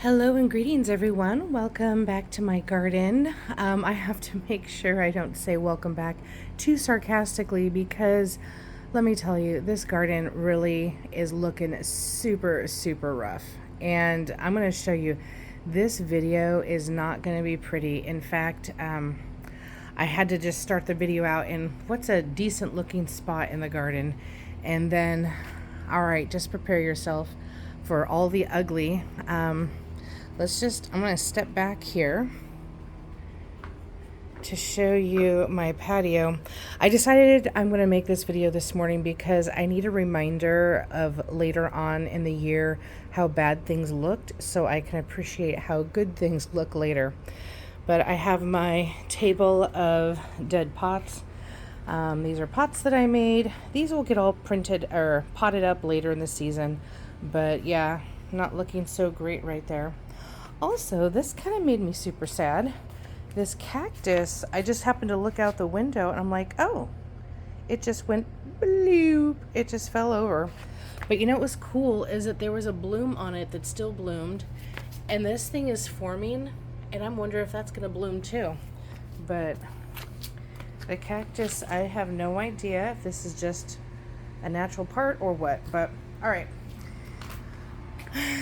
Hello and greetings, everyone. Welcome back to my garden. I have to make sure I don't say welcome back too sarcastically because let me tell you, this garden really is looking super, super rough. And I'm going to show you this video is not going to be pretty. In fact, I had to just start the video out in what's a decent looking spot in the garden. And then, all right, just prepare yourself for all the ugly. I'm going to step back here to show you my patio. I decided I'm going to make this video this morning because I need a reminder of later on in the year how bad things looked so I can appreciate how good things look later. But I have my table of dead pots. These are pots that I made. These will get all printed or potted up later in the season. But yeah, not looking so great right there. Also, this kind of made me super sad. This cactus, I just happened to look out the window and I'm like, oh, it just went bloop. It just fell over. But you know what was cool is that there was a bloom on it that still bloomed. And this thing is forming and I'm wondering if that's going to bloom too. But the cactus, I have no idea if this is just a natural part or what. But all right.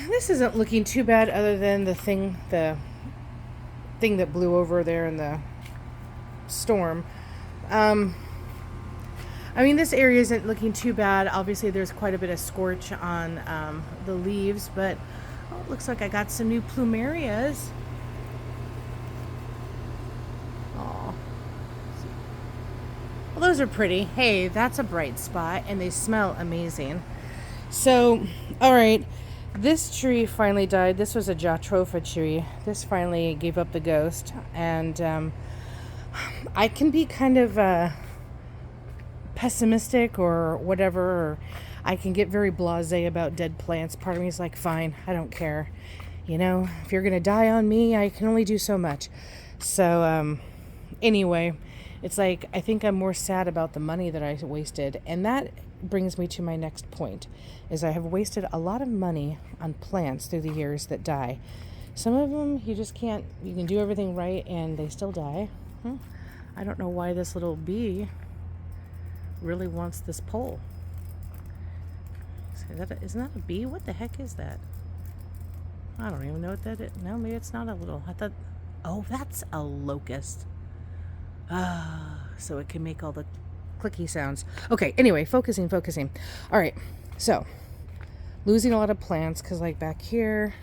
This isn't looking too bad other than the thing that blew over there in the storm. I mean, this area isn't looking too bad. Obviously, there's quite a bit of scorch on the leaves, but it looks like I got some new plumerias. Oh, well, those are pretty. Hey, that's a bright spot, and they smell amazing. So, all right. This tree finally died. This was a jatropha tree. This finally gave up the ghost. And I can be kind of pessimistic or whatever. Or I can get very blasé about dead plants. Part of me is like, fine, I don't care. You know, if you're going to die on me, I can only do so much. So anyway, it's like I think I'm more sad about the money that I wasted. And that brings me to my next point, is I have wasted a lot of money on plants through the years that die. Some of them you just can't, you can do everything right and they still die. I don't know why this little bee really wants this pole. Isn't that a bee? What the heck is that? I don't even know what that is. No, maybe it's not a little, I thought, oh, that's a locust. So it can make all the clicky sounds. Okay, anyway, focusing. All right, so losing a lot of plants because like back here,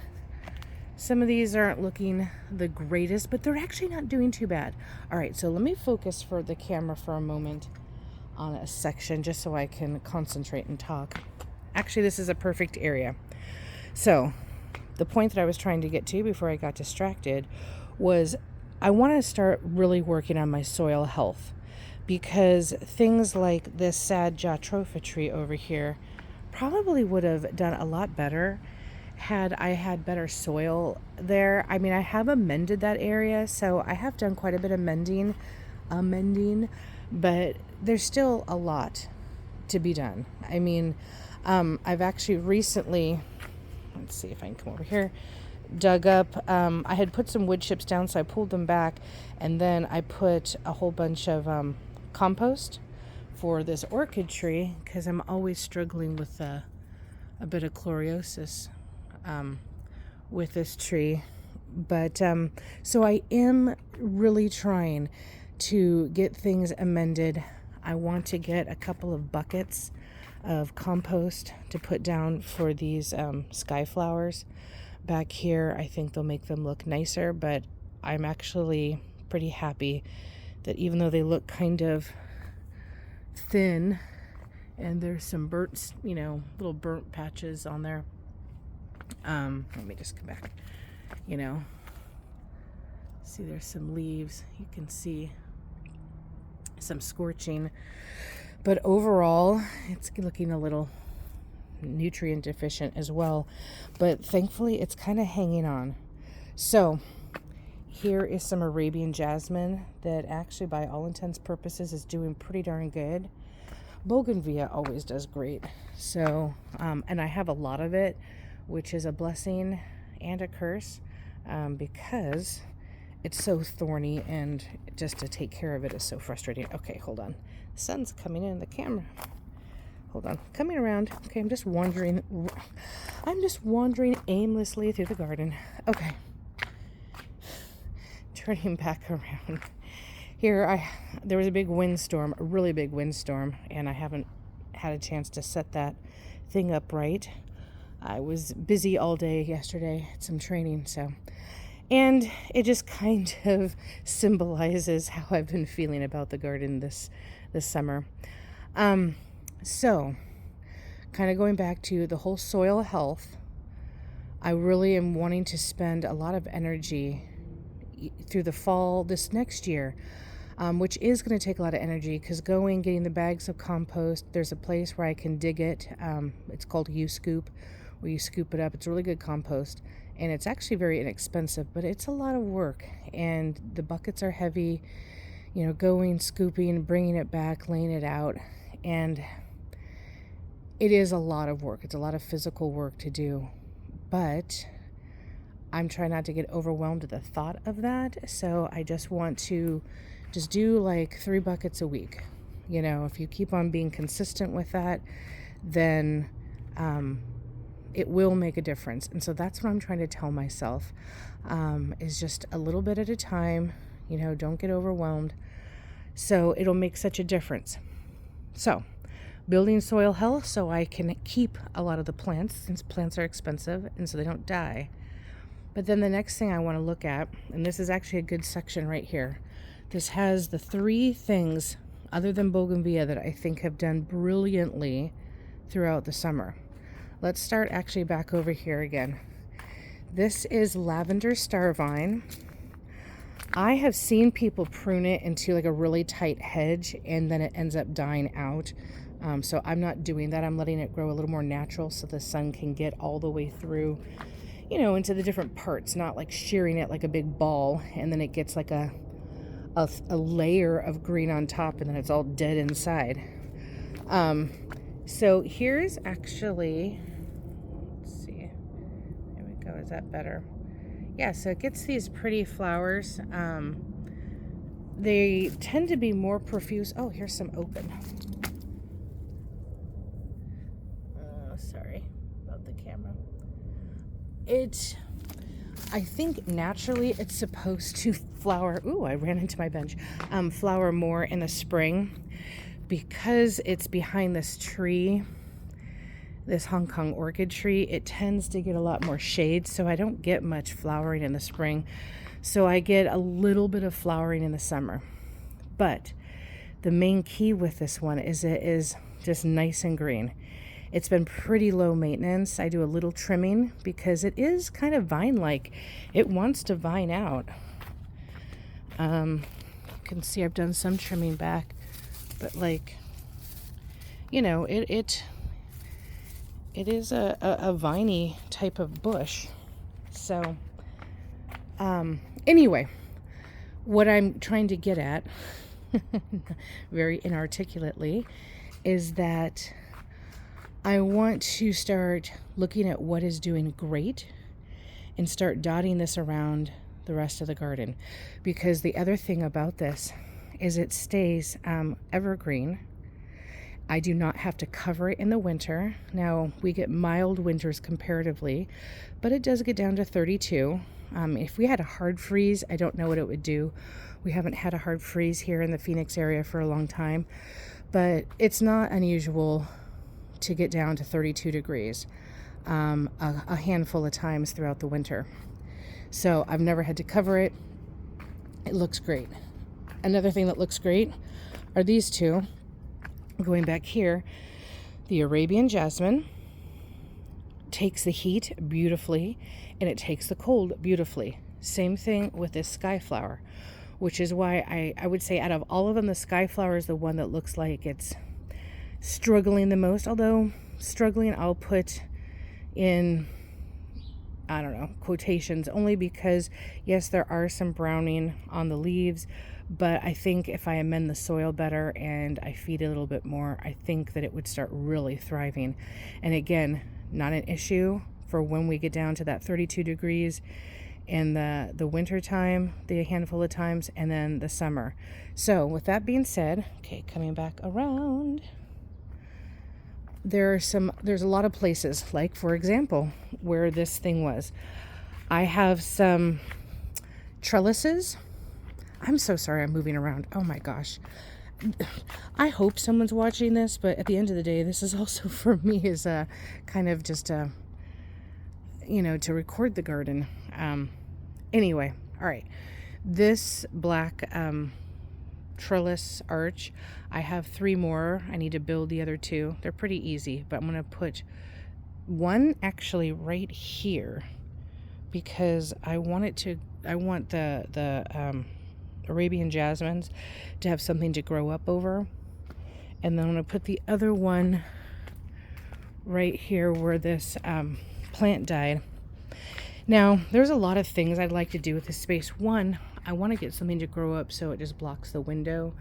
some of these aren't looking the greatest, but they're actually not doing too bad. All right, so let me focus for the camera for a moment on a section just so I can concentrate and talk. Actually, this is a perfect area. So the point that I was trying to get to before I got distracted was I want to start really working on my soil health, because things like this sad jatropha tree over here probably would have done a lot better had I had better soil there. I mean, I have amended that area, so I have done quite a bit of amending, but there's still a lot to be done. I mean, I've actually recently, let's see if I can come over here, dug up, I had put some wood chips down, so I pulled them back, and then I put a whole bunch of compost for this orchid tree because I'm always struggling with a bit of chloriosis with this tree. But so I am really trying to get things amended. I want to get a couple of buckets of compost to put down for these sky flowers back here. I think they'll make them look nicer, but I'm actually pretty happy that even though they look kind of thin and there's some burnt, little burnt patches on there. Let me just come back, see there's some leaves. You can see some scorching, but overall it's looking a little nutrient deficient as well, but thankfully it's kind of hanging on. So here is some Arabian jasmine that actually by all intents purposes is doing pretty darn good. Bougainvillea always does great. So and I have a lot of it, which is a blessing. and a curse, because it's so thorny, and just to take care of it is so frustrating. Okay, hold on. The sun's coming in the camera. Hold on. Coming around. Okay, I'm just wandering aimlessly through the garden. Okay. Turning back around. Here, there was a big windstorm, a really big windstorm, and I haven't had a chance to set that thing up right. I was busy all day yesterday at some training, and it just kind of symbolizes how I've been feeling about the garden this summer. So, kind of going back to the whole soil health, I really am wanting to spend a lot of energy through the fall this next year, which is going to take a lot of energy, because getting the bags of compost, there's a place where I can dig it. It's called U-Scoop, where you scoop it up. It's really good compost, and it's actually very inexpensive, but it's a lot of work, and the buckets are heavy, scooping, bringing it back, laying it out, and it is a lot of work. It's a lot of physical work to do, but I'm trying not to get overwhelmed with the thought of that. So I just want to do like 3 buckets a week. If you keep on being consistent with that, then it will make a difference. And so that's what I'm trying to tell myself, is just a little bit at a time. Don't get overwhelmed. So it'll make such a difference. So building soil health so I can keep a lot of the plants, since plants are expensive and so they don't die. But then the next thing I want to look at, and this is actually a good section right here. This has the 3 things other than bougainvillea that I think have done brilliantly throughout the summer. Let's start actually back over here again. This is lavender starvine. I have seen people prune it into like a really tight hedge, and then it ends up dying out. So I'm not doing that. I'm letting it grow a little more natural so the sun can get all the way through, into the different parts, not like shearing it like a big ball, and then it gets like a layer of green on top, and then it's all dead inside. So here's actually, let's see, there we go, is that better? Yeah, so it gets these pretty flowers. They tend to be more profuse. Oh, here's some open. Sorry about the camera. I think naturally it's supposed to flower. Ooh, I ran into my bench. Flower more in the spring, because it's behind this tree, this Hong Kong orchid tree. It tends to get a lot more shade, so I don't get much flowering in the spring. So I get a little bit of flowering in the summer. But the main key with this one is it is just nice and green. It's been pretty low maintenance. I do a little trimming because it is kind of vine-like. It wants to vine out. You can see I've done some trimming back, but it is a viney type of bush. So anyway, what I'm trying to get at very inarticulately is that I want to start looking at what is doing great and start dotting this around the rest of the garden. Because the other thing about this is it stays evergreen. I do not have to cover it in the winter. Now, we get mild winters comparatively, but it does get down to 32. If we had a hard freeze, I don't know what it would do. We haven't had a hard freeze here in the Phoenix area for a long time, but it's not unusual to get down to 32 degrees a handful of times throughout the winter. So I've never had to cover it. It looks great. Another thing that looks great are these 2. Going back here, the Arabian jasmine takes the heat beautifully, and it takes the cold beautifully. Same thing with this skyflower, which is why I would say out of all of them, the skyflower is the one that looks like it's struggling the most. Although struggling, I'll put in, I don't know, quotations, only because yes, there are some browning on the leaves, but I think if I amend the soil better and I feed it a little bit more, I think that it would start really thriving. And again, not an issue for when we get down to that 32 degrees in the winter time, the handful of times, and then the summer. So with that being said, okay, coming back around, there's a lot of places, like for example, where this thing was. I have some trellises. I'm so sorry I'm moving around. Oh my gosh. I hope someone's watching this, but at the end of the day, this is also for me as a kind of just a, to record the garden. Anyway, all right. This black trellis arch, I have 3 more. I need to build the other 2. They're pretty easy, but I'm going to put one actually right here because I want the Arabian jasmines to have something to grow up over. And then I'm going to put the other one right here where this plant died. Now, there's a lot of things I'd like to do with this space. One, I want to get something to grow up so it just blocks the window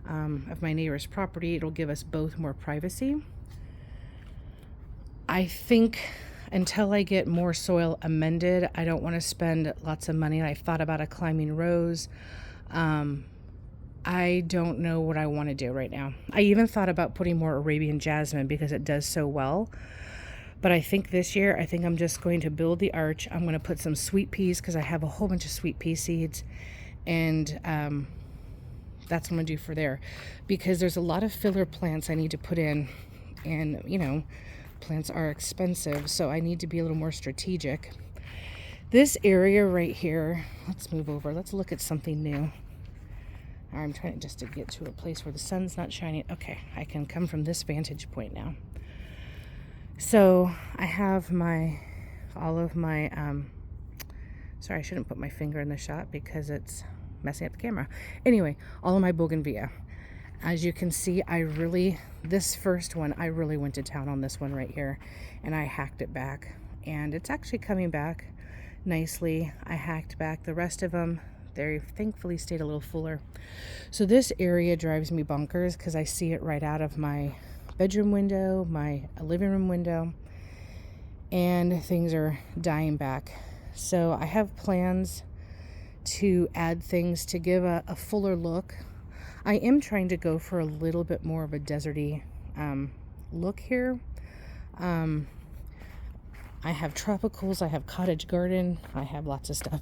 of my neighbor's property. It'll give us both more privacy. I think until I get more soil amended, I don't want to spend lots of money. I thought about a climbing rose. I don't know what I want to do right now. I even thought about putting more Arabian jasmine because it does so well. But I think this year, I'm just going to build the arch. I'm going to put some sweet peas because I have a whole bunch of sweet pea seeds. And that's what I'm going to do for there. Because there's a lot of filler plants I need to put in. And, plants are expensive. So I need to be a little more strategic. This area right here, let's move over. Let's look at something new. I'm trying just to get to a place where the sun's not shining. Okay, I can come from this vantage point now. So I have all of my, sorry, I shouldn't put my finger in the shot because it's messing up the camera. Anyway, all of my bougainvillea. As you can see, this first one, I really went to town on this one right here, and I hacked it back. And it's actually coming back nicely. I hacked back the rest of them. They thankfully stayed a little fuller. So this area drives me bonkers because I see it right out of my bedroom window, my living room window, and things are dying back. So I have plans to add things to give a fuller look. I am trying to go for a little bit more of a deserty look here. I have tropicals, I have cottage garden, I have lots of stuff.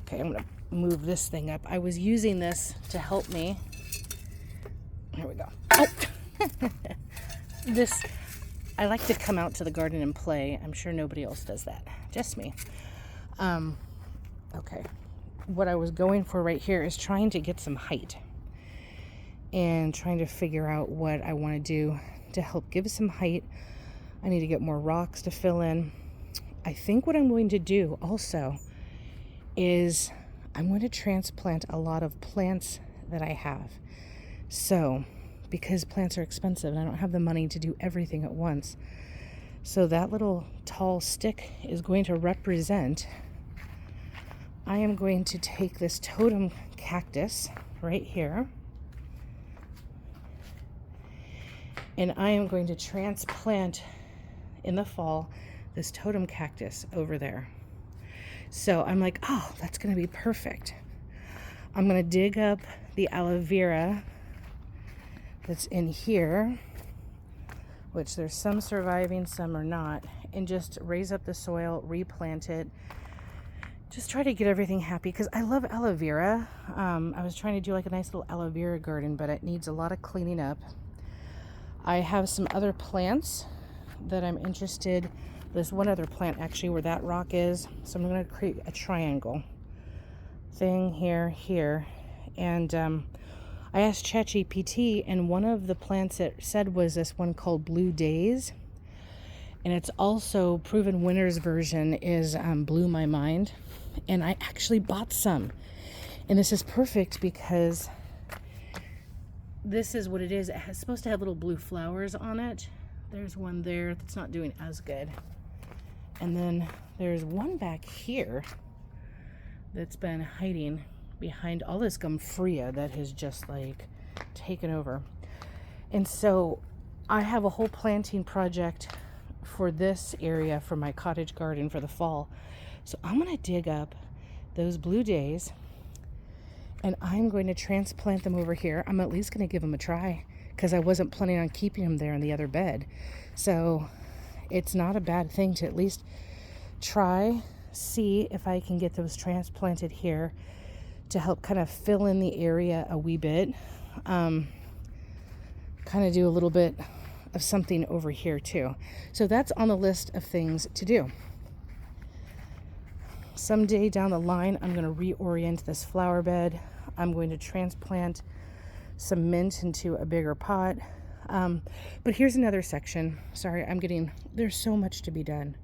Okay, I'm going to move this thing up. I was using this to help me. Here we go. Oh. I like to come out to the garden and play. I'm sure nobody else does that. Just me. Okay. What I was going for right here is trying to get some height. And trying to figure out what I want to do to help give some height. I need to get more rocks to fill in. I think what I'm going to do also is I'm going to transplant a lot of plants that I have. So, because plants are expensive and I don't have the money to do everything at once. So that little tall stick is going to represent, I am going to take this totem cactus right here, and I am going to transplant in the fall this totem cactus over there. So I'm like, oh, that's going to be perfect. I'm going to dig up the aloe vera that's in here, which there's some surviving, some are not, and just raise up the soil, replant it. Just try to get everything happy because I love aloe vera. I was trying to do like a nice little aloe vera garden, but it needs a lot of cleaning up. I have some other plants that I'm interested. There's one other plant actually where that rock is. So I'm going to create a triangle thing here. And I asked ChatGPT, and one of the plants it said was this one called Blue Days. And it's also proven winner's version is Blew My Mind. And I actually bought some. And this is perfect because this is what it is. It's supposed to have little blue flowers on it. There's one there that's not doing as good. And then there's one back here that's been hiding behind all this Gumfrea that has just like taken over. And so I have a whole planting project for this area for my cottage garden for the fall. So I'm going to dig up those blue jays and I'm going to transplant them over here. I'm at least going to give them a try because I wasn't planning on keeping them there in the other bed. So it's not a bad thing to at least try, see if I can get those transplanted here to help kind of fill in the area a wee bit. Kind of do a little bit of something over here too. So that's on the list of things to do. Someday down the line, I'm going to reorient this flower bed. I'm going to transplant some mint into a bigger pot. But here's another section. Sorry, there's so much to be done.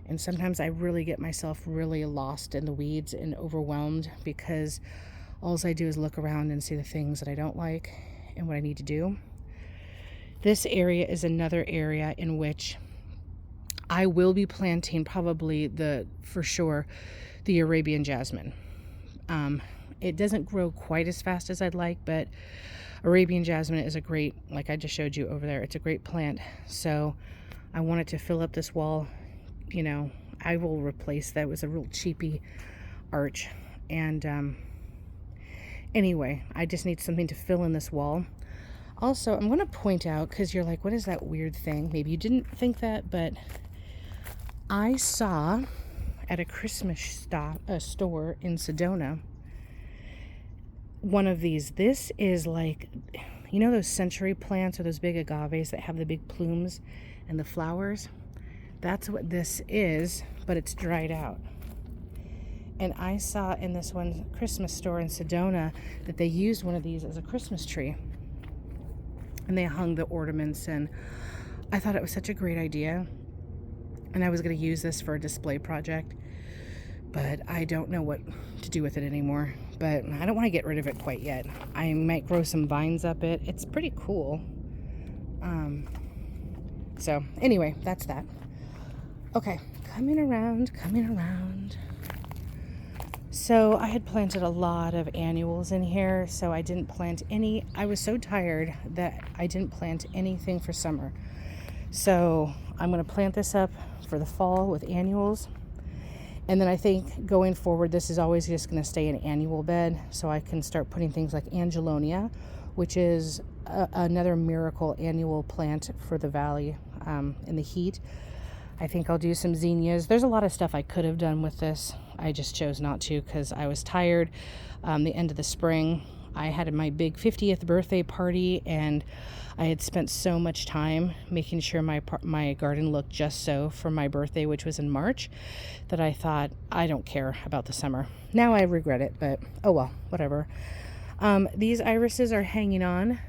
And sometimes I really get myself really lost in the weeds and overwhelmed because all I do is look around and see the things that I don't like and what I need to do. This area is another area in which I will be planting probably for sure, the Arabian jasmine. It doesn't grow quite as fast as I'd like, but Arabian jasmine is a great, like I just showed you over there, it's a great plant. So I wanted to fill up this wall. You know, I will replace that. It was a real cheapy arch. And anyway, I just need something to fill in this wall. Also, I'm going to point out, because you're like, what is that weird thing? Maybe you didn't think that, but I saw at a Christmas store in Sedona one of these. This is like, you know those century plants or those big agaves that have the big plumes and the flowers? That's what this is, but it's dried out. And I saw in this one Christmas store in Sedona that they used one of these as a Christmas tree. And they hung the ornaments, and I thought it was such a great idea. And I was going to use this for a display project, but I don't know what to do with it anymore. But I don't want to get rid of it quite yet. I might grow some vines up it. It's pretty cool. So anyway, that's that. Okay, coming around. So I had planted a lot of annuals in here, so I didn't plant any. I was so tired that I didn't plant anything for summer. So I'm going to plant this up for the fall with annuals. And then I think going forward, this is always just going to stay an annual bed, so I can start putting things like Angelonia, which is another miracle annual plant for the valley in the heat. I think I'll do some zinnias. There's a lot of stuff I could have done with this. I just chose not to because I was tired. The end of the spring, I had my big 50th birthday party, and I had spent so much time making sure my garden looked just so for my birthday, which was in March, that I thought, I don't care about the summer. Now I regret it, but oh well, whatever. These irises are hanging on.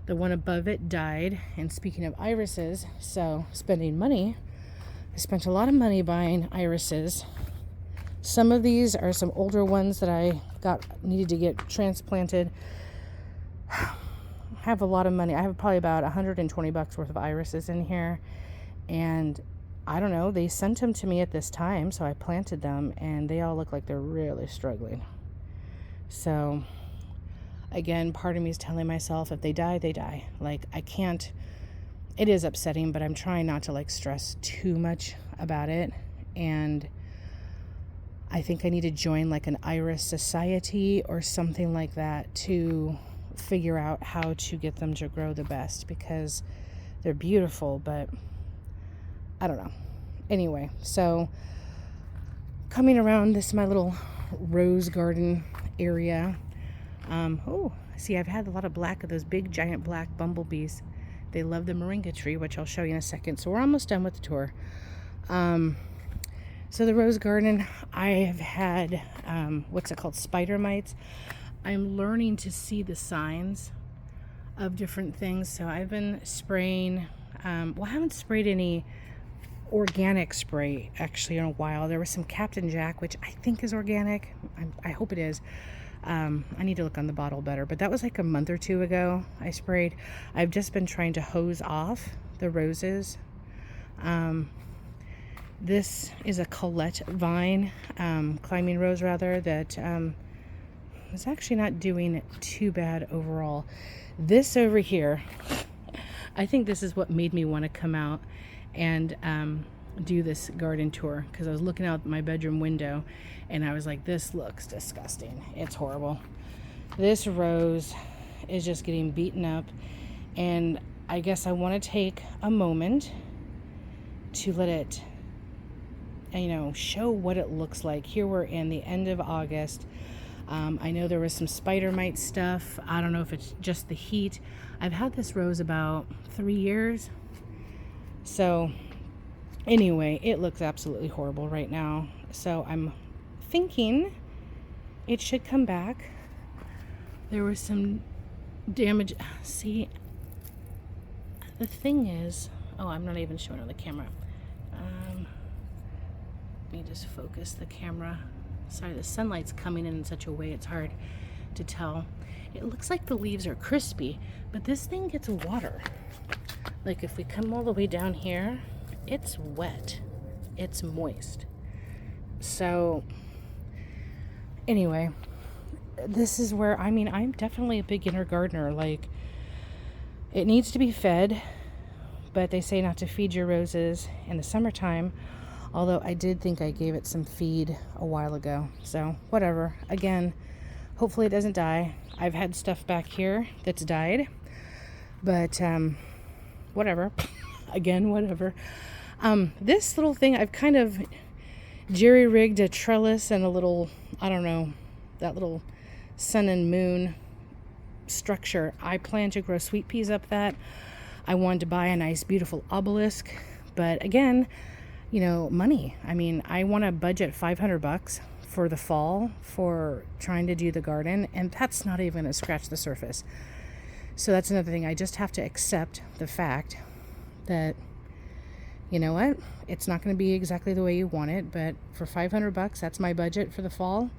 The one above it died. And speaking of irises, so spending money, I spent a lot of money buying irises. Some of these are some older ones that I needed to get transplanted. I have a lot of money. I have probably about $120 worth of irises in here. And I don't know, they sent them to me at this time, so I planted them, and they all look like they're really struggling. So again, part of me is telling myself, if they die, they die. Like, I can't, it is upsetting, but I'm trying not to like stress too much about it. And I think I need to join like an iris society or something like that to figure out how to get them to grow the best, because they're beautiful, but I don't know. Anyway, so coming around this, my little rose garden area. See, I've had a lot of black of those big giant black bumblebees. They love the moringa tree, which I'll show you in a second. So we're almost done with the tour. So the rose garden, I have had, what's it called? Spider mites. I'm learning to see the signs of different things. So I've been spraying, I haven't sprayed any organic spray actually in a while. There was some Captain Jack, which I think is organic. I hope it is. I need to look on the bottle better, but that was like a month or two ago I sprayed. I've just been trying to hose off the roses. This is a Colette vine, climbing rose rather, that is actually not doing too bad overall. This over here, I think this is what made me want to come out and do this garden tour, because I was looking out my bedroom window and I was like, this looks disgusting. It's horrible. This rose is just getting beaten up, and I guess I want to take a moment to let it, show what it looks like. Here we're in the end of August. I know there was some spider mite stuff. I don't know if it's just the heat. I've had this rose about 3 years. So anyway, it looks absolutely horrible right now. So I'm thinking it should come back. There was some damage. See, the thing is, I'm not even showing on the camera. Let me just focus the camera. Sorry, the sunlight's coming in such a way it's hard to tell. It looks like the leaves are crispy, but this thing gets water. Like if we come all the way down here, it's wet. It's moist. So anyway, this is where, I'm definitely a beginner gardener. Like, it needs to be fed, but they say not to feed your roses in the summertime. Although I did think I gave it some feed a while ago. So whatever. Again, hopefully it doesn't die. I've had stuff back here that's died. But whatever. Again, whatever. This little thing, I've kind of jerry-rigged a trellis and a little, I don't know, that little sun and moon structure. I plan to grow sweet peas up that. I wanted to buy a nice, beautiful obelisk. But again, money. I want to budget $500 for the fall for trying to do the garden, and that's not even going to scratch the surface. So that's another thing. I just have to accept the fact that, you know what, it's not going to be exactly the way you want it, but for $500, that's my budget for the fall,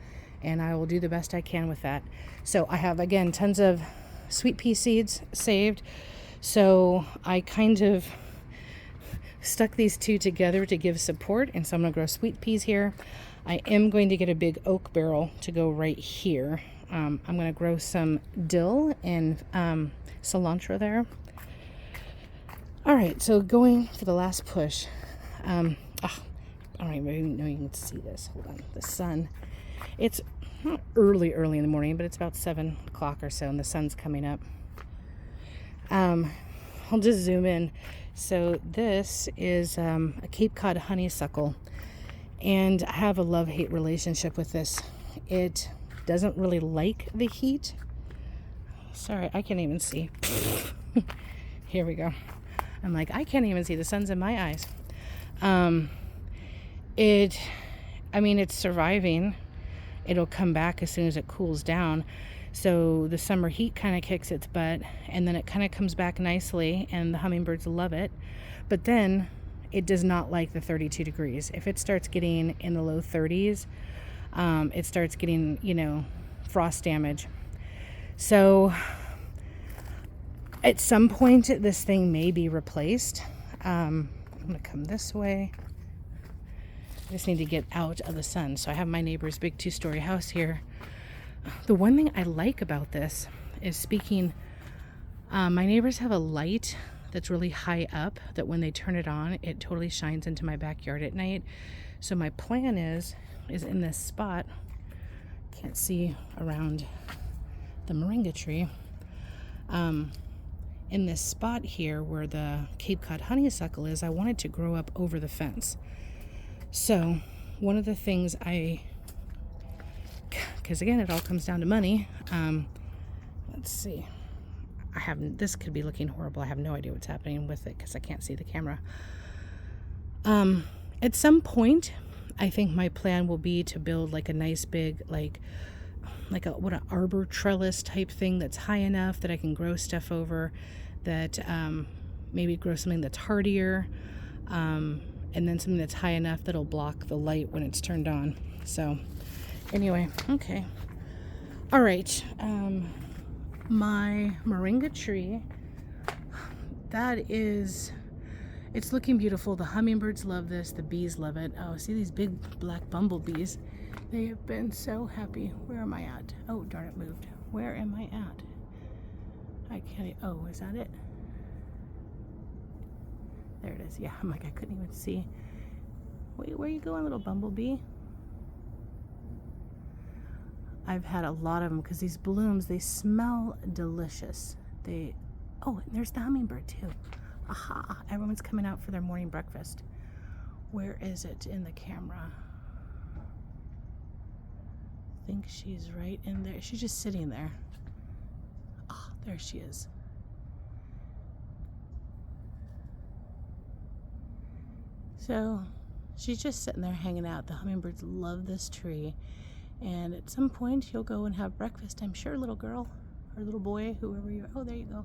and I will do the best I can with that. So I have, again, tons of sweet pea seeds saved. So I kind of stuck these two together to give support, and so I'm going to grow sweet peas here. I am going to get a big oak barrel to go right here. I'm going to grow some dill and cilantro there. All right, so going for the last push. I don't even know you can see this. Hold on. The sun. It's not early in the morning, but it's about 7 o'clock or so, and the sun's coming up. I'll just zoom in. So this is a Cape Cod honeysuckle, and I have a love-hate relationship with this. It doesn't really like the heat. Sorry, I can't even see. Here we go. I'm like, I can't even see. The sun's in my eyes. It's surviving. It'll come back as soon as it cools down. So the summer heat kind of kicks its butt, and then it kind of comes back nicely, and the hummingbirds love it. But then it does not like the 32 degrees. If it starts getting in the low 30s, it starts getting, frost damage. So at some point, this thing may be replaced. I'm going to come this way. I just need to get out of the sun. So I have my neighbor's big 2-story house here. The one thing I like about this is my neighbors have a light that's really high up that when they turn it on, it totally shines into my backyard at night. So my plan is in this spot, can't see around the moringa tree, in this spot here where the Cape Cod honeysuckle is, I wanted to grow up over the fence. So one of the things because again, it all comes down to money. Let's see. This could be looking horrible. I have no idea what's happening with it because I can't see the camera. At some point, I think my plan will be to build like a nice big, like an arbor trellis type thing that's high enough that I can grow stuff over, that maybe grow something that's hardier, and then something that's high enough that'll block the light when it's turned on. So anyway, okay. All right. My moringa tree, it's looking beautiful. The hummingbirds love this. The bees love it. Oh, see these big black bumblebees? They have been so happy. Where am I at? Oh, darn, it moved. Where am I at? I can't, is that it? There it is. Yeah, I'm like, I couldn't even see. Wait, where you going, little bumblebee? I've had a lot of them because these blooms, they smell delicious. Oh, and there's the hummingbird too. Aha, everyone's coming out for their morning breakfast. Where is it in the camera? I think she's right in there. She's just sitting there. Oh, there she is. So she's just sitting there hanging out. The hummingbirds love this tree. And at some point you'll go and have breakfast, I'm sure, little girl or little boy, whoever you are. Oh, there you go.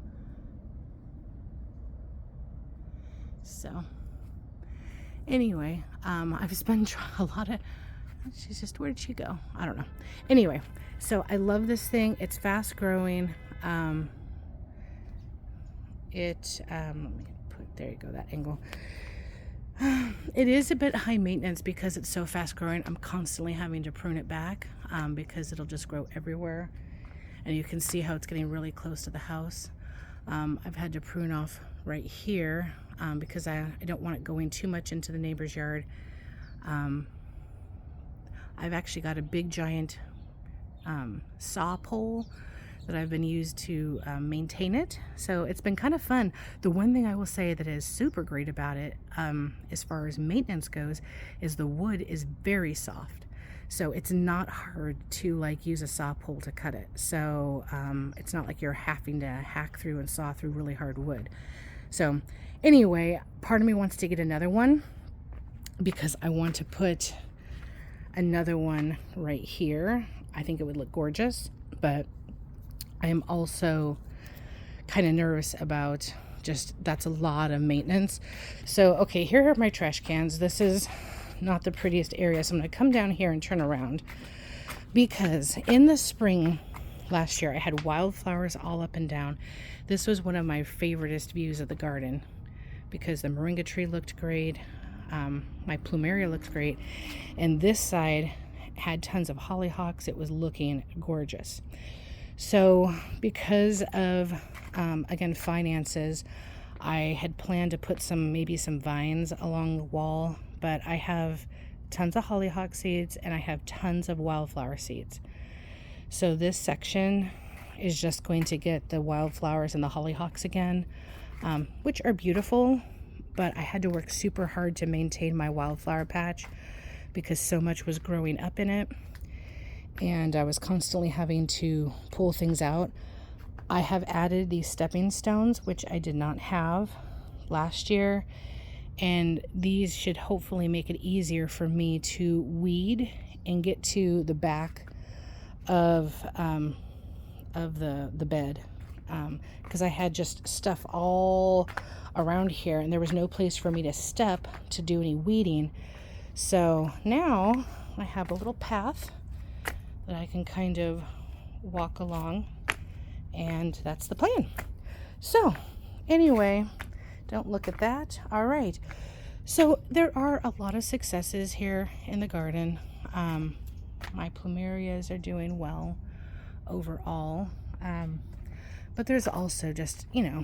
So anyway, I've spent a lot of, she's just, where'd she go? I don't know. Anyway, so I love this thing. It's fast growing. Let me put, there you go, that angle. It is a bit high maintenance because it's so fast growing. I'm constantly having to prune it back because it'll just grow everywhere. And you can see how it's getting really close to the house. I've had to prune off right here because I don't want it going too much into the neighbor's yard. I've actually got a big giant saw pole that I've been used to maintain it. So it's been kind of fun. The one thing I will say that is super great about it, as far as maintenance goes, is the wood is very soft. So it's not hard to like use a saw pole to cut it. So it's not like you're having to hack through and saw through really hard wood. So anyway, part of me wants to get another one because I want to put another one right here. I think it would look gorgeous, but I am also kind of nervous about just, that's a lot of maintenance. So, okay, here are my trash cans. This is not the prettiest area, so I'm going to come down here and turn around because in the spring last year, I had wildflowers all up and down. This was one of my favoriteest views of the garden because the moringa tree looked great. My plumeria looked great. And this side had tons of hollyhocks. It was looking gorgeous. So because of, again, finances, I had planned to put maybe some vines along the wall, but I have tons of hollyhock seeds and I have tons of wildflower seeds. So this section is just going to get the wildflowers and the hollyhocks again, which are beautiful, but I had to work super hard to maintain my wildflower patch because so much was growing up in it. And I was constantly having to pull things out. I have added these stepping stones, which I did not have last year. And these should hopefully make it easier for me to weed and get to the back of the bed. Because I had just stuff all around here and there was no place for me to step to do any weeding. So now I have a little path that I can kind of walk along, and that's the plan. So anyway, don't look at that. All right, so there are a lot of successes here in the garden. My plumerias are doing well overall, but there's also just, you know,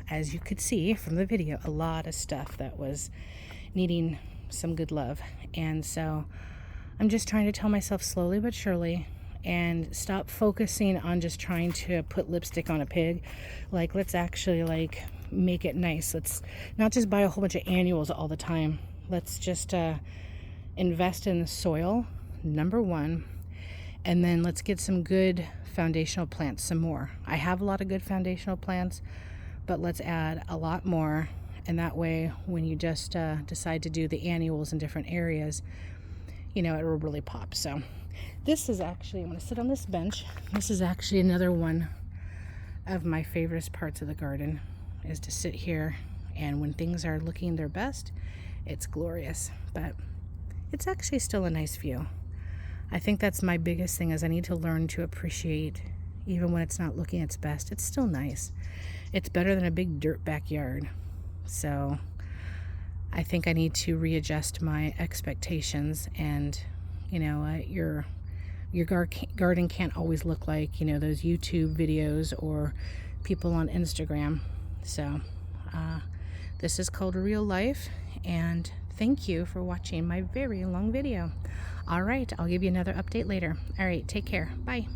as you could see from the video, a lot of stuff that was needing some good love. And so I'm just trying to tell myself slowly but surely and stop focusing on just trying to put lipstick on a pig. Like, let's actually like make it nice. Let's not just buy a whole bunch of annuals all the time. Let's just invest in the soil, number one, and then let's get some good foundational plants some more. I have a lot of good foundational plants, but let's add a lot more. And that way, when you just decide to do the annuals in different areas, you know, it will really pop. So this is actually, I'm going to sit on this bench. This is actually another one of my favorite parts of the garden, is to sit here, and when things are looking their best, it's glorious, but it's actually still a nice view. I think that's my biggest thing, is I need to learn to appreciate, even when it's not looking its best, it's still nice. It's better than a big dirt backyard. So I think I need to readjust my expectations, and you know, your garden can't always look like, you know, those YouTube videos or people on Instagram. So This is called Real Life, and thank you for watching my very long video. All right, I'll give you another update later. All right, take care. Bye.